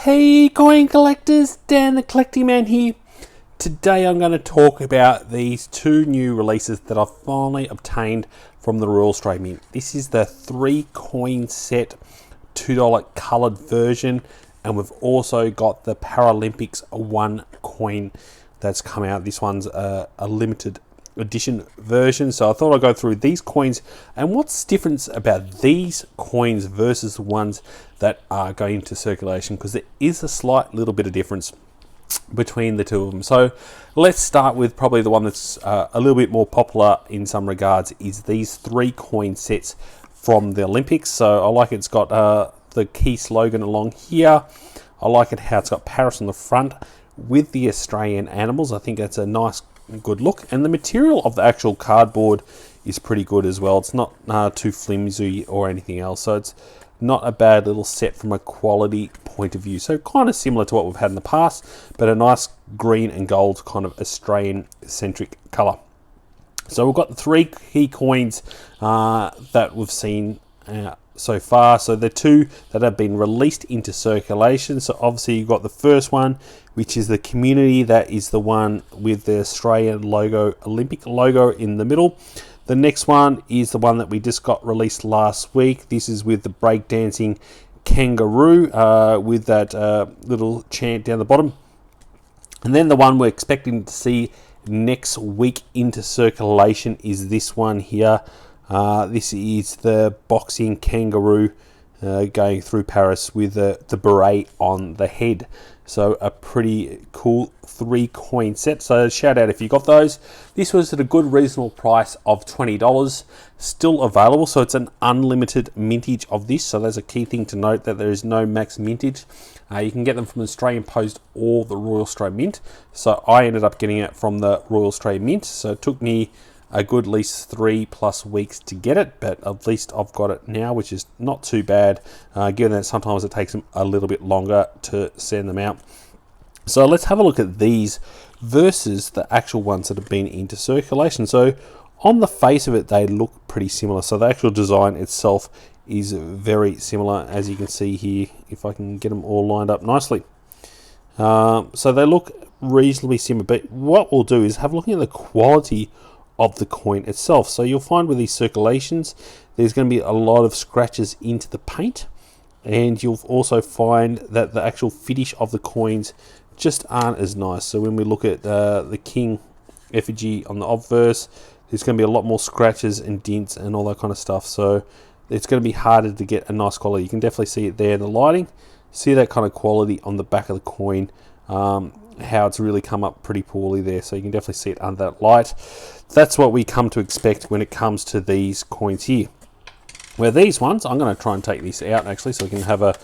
Hey coin collectors, Dan the Collecting Man here. Today I'm going to talk about these two new releases that I've finally obtained from the Royal Australian Mint. This is the 3 coin set $2 coloured version, and we've also got the Paralympics 1 coin that's come out. This one's a limited edition version, so I thought I'd go through these coins and what's different about these coins versus the ones that are going into circulation, because there is a slight little bit of difference between the two of them. So let's start with probably the one that's a little bit more popular in some regards, is these 3 coin sets from the Olympics. So I like it's got the key slogan along here. I like it how it's got Paris on the front with the Australian animals. I think that's a nice good look, and the material of the actual cardboard is pretty good as well. It's not too flimsy or anything else, so it's not a bad little set from a quality point of view. So kind of similar to what we've had in the past, but a nice green and gold kind of Australian centric colour. So we've got the 3 key coins that we've seen so far. So the 2 that have been released into circulation. So obviously you've got the first one, which is the community. That is the one with the Australian logo, Olympic logo in the middle. The next one is the one that we just got released last week. This is with the breakdancing kangaroo with that little chant down the bottom. And then the one we're expecting to see next week into circulation is this one here. This is the boxing kangaroo going through Paris with the beret on the head. So a pretty cool 3 coin set. So shout out if you got those. This was at a good reasonable price of $20. Still available, so it's an unlimited mintage of this. So there's a key thing to note, that there is no max mintage. You can get them from the Australian Post or the Royal Australian Mint. So I ended up getting it from the Royal Australian Mint. So it took me a good at least 3+ weeks to get it, but at least I've got it now, which is not too bad, given that sometimes it takes them a little bit longer to send them out. So let's have a look at these versus the actual ones that have been into circulation. So on the face of it, they look pretty similar. So the actual design itself is very similar, as you can see here, if I can get them all lined up nicely. So they look reasonably similar, but what we'll do is have a look at the quality of the coin itself. So you'll find with these circulations, there's going to be a lot of scratches into the paint, and you'll also find that the actual finish of the coins just aren't as nice. So when we look at the king effigy on the obverse, there's going to be a lot more scratches and dents and all that kind of stuff. So it's going to be harder to get a nice quality. You can definitely see it there in the lighting. See that kind of quality on the back of the coin, how it's really come up pretty poorly there. So you can definitely see it under that light. That's what we come to expect when it comes to these coins here. Where these ones, I'm going to try and take this out actually so we can have a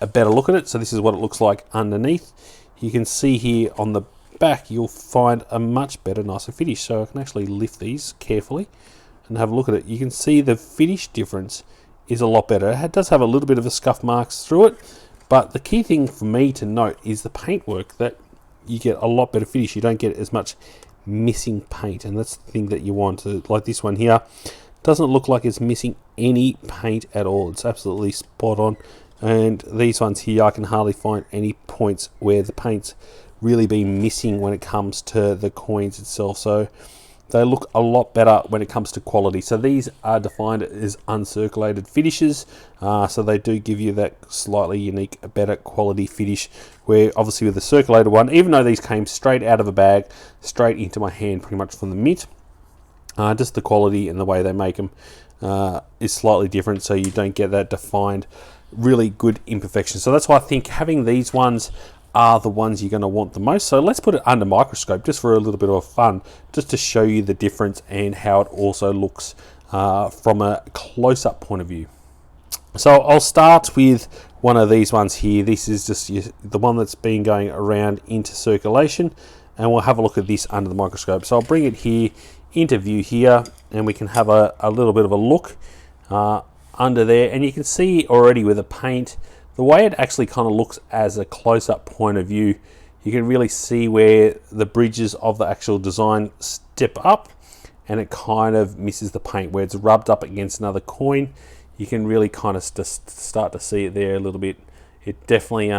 better look at it. So this is what it looks like underneath. You can see here on the back, you'll find a much better, nicer finish. So I can actually lift these carefully and have a look at it. You can see the finish difference is a lot better. It does have a little bit of a scuff marks through it, but the key thing for me to note is the paintwork, that you get a lot better finish. You don't get as much missing paint, and that's the thing that you want. Like this one here, doesn't look like it's missing any paint at all. It's absolutely spot on. And these ones here, I can hardly find any points where the paint's really been missing when it comes to the coins itself. So they look a lot better when it comes to quality. So these are defined as uncirculated finishes, so they do give you that slightly unique, better quality finish, where obviously with the circulated one, even though these came straight out of a bag, straight into my hand pretty much from the mint, just the quality and the way they make them is slightly different, so you don't get that defined, really good imperfection. So that's why I think having these ones are the ones you're going to want the most. So let's put it under microscope just for a little bit of fun, just to show you the difference and how it also looks from a close-up point of view. So I'll start with one of these ones here. This is just the one that's been going around into circulation, and we'll have a look at this under the microscope. So I'll bring it here into view here, and we can have a little bit of a look under there, and you can see already with the paint, the way it actually kind of looks as a close-up point of view, you can really see where the bridges of the actual design step up, and it kind of misses the paint where it's rubbed up against another coin. You can really kind of start to see it there a little bit. It definitely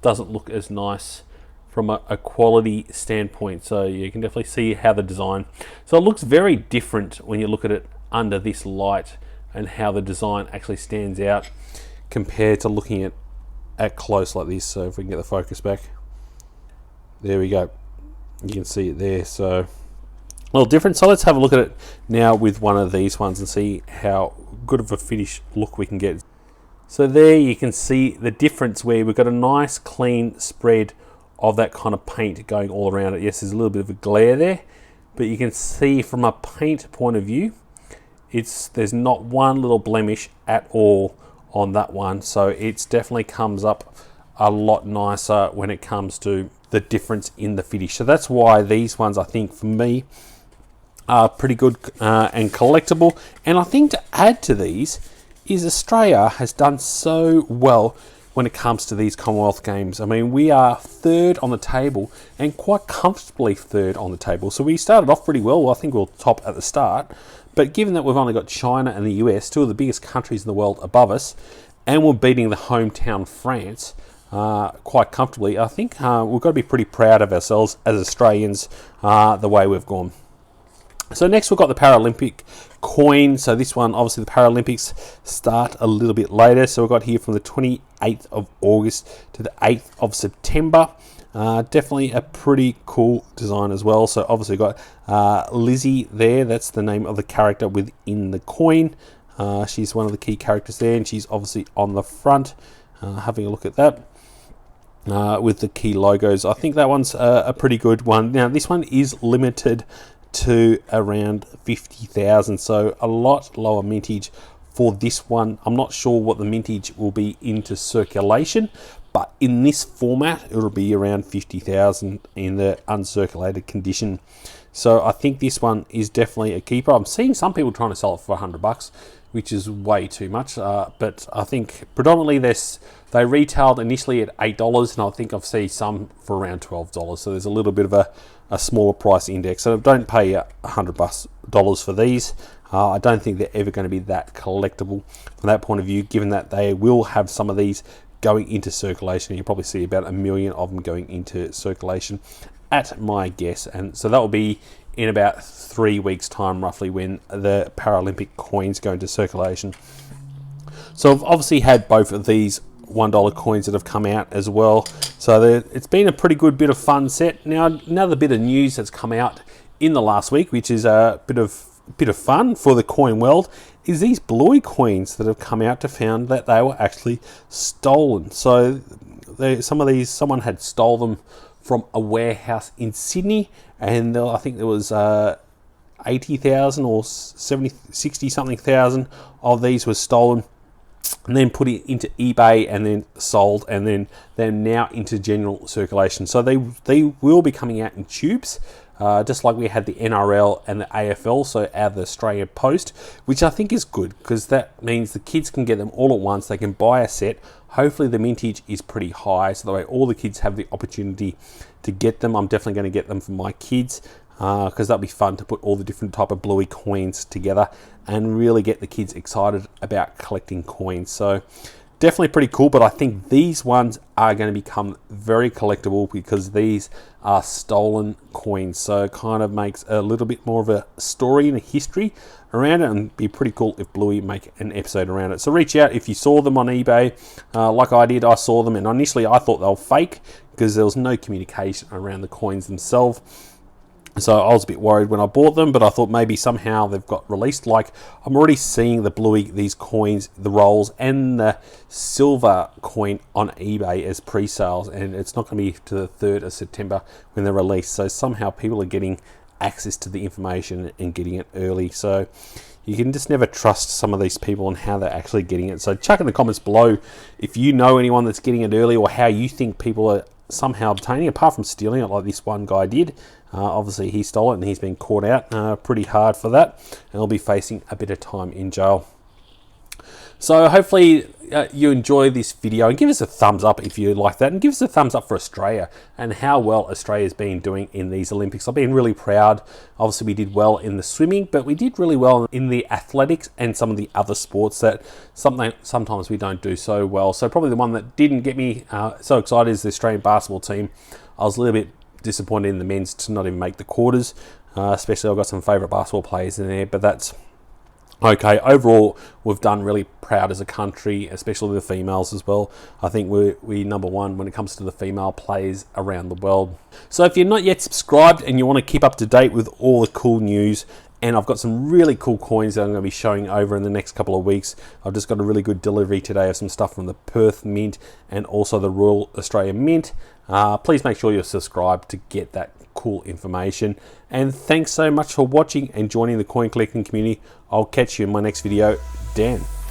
doesn't look as nice from a quality standpoint. So you can definitely see how the design, so it looks very different when you look at it under this light, and how the design actually stands out compared to looking at close like this. So if we can get the focus back, there we go, you can see it there. So a little different. So let's have a look at it now with one of these ones and see how good of a finish look we can get. So there you can see the difference, where we've got a nice clean spread of that kind of paint going all around it. Yes, there's a little bit of a glare there, but you can see from a paint point of view, there's not one little blemish at all on that one. So it's definitely comes up a lot nicer when it comes to the difference in the finish. So that's why these ones, I think, for me, are pretty good and collectible. And I think to add to these is Australia has done so well when it comes to these Commonwealth Games. I mean, we are third on the table, and quite comfortably third on the table. So we started off pretty well. I think we'll top at the start. But given that we've only got China and the US, two of the biggest countries in the world, above us, and we're beating the hometown France quite comfortably, I think we've got to be pretty proud of ourselves as Australians, the way we've gone. So next we've got the Paralympic coin. So this one, obviously the Paralympics start a little bit later. So we've got here from the 28th of August to the 8th of September. Definitely a pretty cool design as well. So obviously we've got Lizzie there. That's the name of the character within the coin. She's one of the key characters there, and she's obviously on the front. Having a look at that. With the key logos. I think that one's a pretty good one. Now this one is limited to around 50,000, so a lot lower mintage for this one. I'm not sure what the mintage will be into circulation, but in this format it'll be around 50,000 in the uncirculated condition. So I think this one is definitely a keeper. I'm seeing some people trying to sell it for $100, which is way too much, but I think predominantly they retailed initially at $8, and I think I've seen some for around $12. So there's a little bit of a smaller price index. So don't pay $100 for these. I don't think they're ever going to be that collectible from that point of view, given that they will have some of these going into circulation. You'll probably see about 1 million of them going into circulation at my guess. And so that will be in about 3 weeks time roughly, when the Paralympic coins go into circulation. So I've obviously had both of these $1 coins that have come out as well. So it's been a pretty good bit of fun set. Now another bit of news that's come out in the last week, which is a bit of fun for the coin world, is these Bluey coins that have come out to found that they were actually stolen. So someone had stole them from a warehouse in Sydney, and I think there was 80,000 or 60 something thousand of these were stolen, and then put it into eBay and then sold, and then they're now into general circulation. So they will be coming out in tubes, just like we had the NRL and the AFL, so out of the Australian Post, which I think is good, because that means the kids can get them all at once. They can buy a set. Hopefully the mintage is pretty high, so that way all the kids have the opportunity to get them. I'm definitely going to get them for my kids, because that'll be fun to put all the different type of Bluey coins together and really get the kids excited about collecting coins. So definitely pretty cool, but I think these ones are going to become very collectible because these are stolen coins. So it kind of makes a little bit more of a story and a history around it, and be pretty cool if Bluey make an episode around it. So reach out if you saw them on eBay, like I did. I saw them, and initially I thought they were fake because there was no communication around the coins themselves. So I was a bit worried when I bought them, but I thought maybe somehow they've got released. Like, I'm already seeing the Bluey, these coins, the rolls, and the silver coin on eBay as pre-sales, and it's not going to be to the 3rd of September when they're released. So somehow people are getting access to the information and getting it early. So you can just never trust some of these people and how they're actually getting it. So chuck in the comments below if you know anyone that's getting it early, or how you think people are somehow obtaining, apart from stealing it like this one guy did. Obviously he stole it and he's been caught out pretty hard for that, and he'll be facing a bit of time in jail. So hopefully you enjoy this video, and give us a thumbs up if you like that, and give us a thumbs up for Australia and how well Australia's been doing in these Olympics. I've been really proud. Obviously we did well in the swimming, but we did really well in the athletics and some of the other sports that sometimes we don't do so well. So probably the one that didn't get me so excited is the Australian basketball team. I was a little bit disappointed in the men's to not even make the quarters, especially I've got some favourite basketball players in there, but that's okay. Overall, we've done really proud as a country, especially the females as well. I think we're number one when it comes to the female players around the world. So if you're not yet subscribed and you want to keep up to date with all the cool news, and I've got some really cool coins that I'm going to be showing over in the next couple of weeks. I've just got a really good delivery today of some stuff from the Perth Mint and also the Royal Australian Mint. Please make sure you're subscribed to get that cool information. And thanks so much for watching and joining the coin collecting community. I'll catch you in my next video. Dan.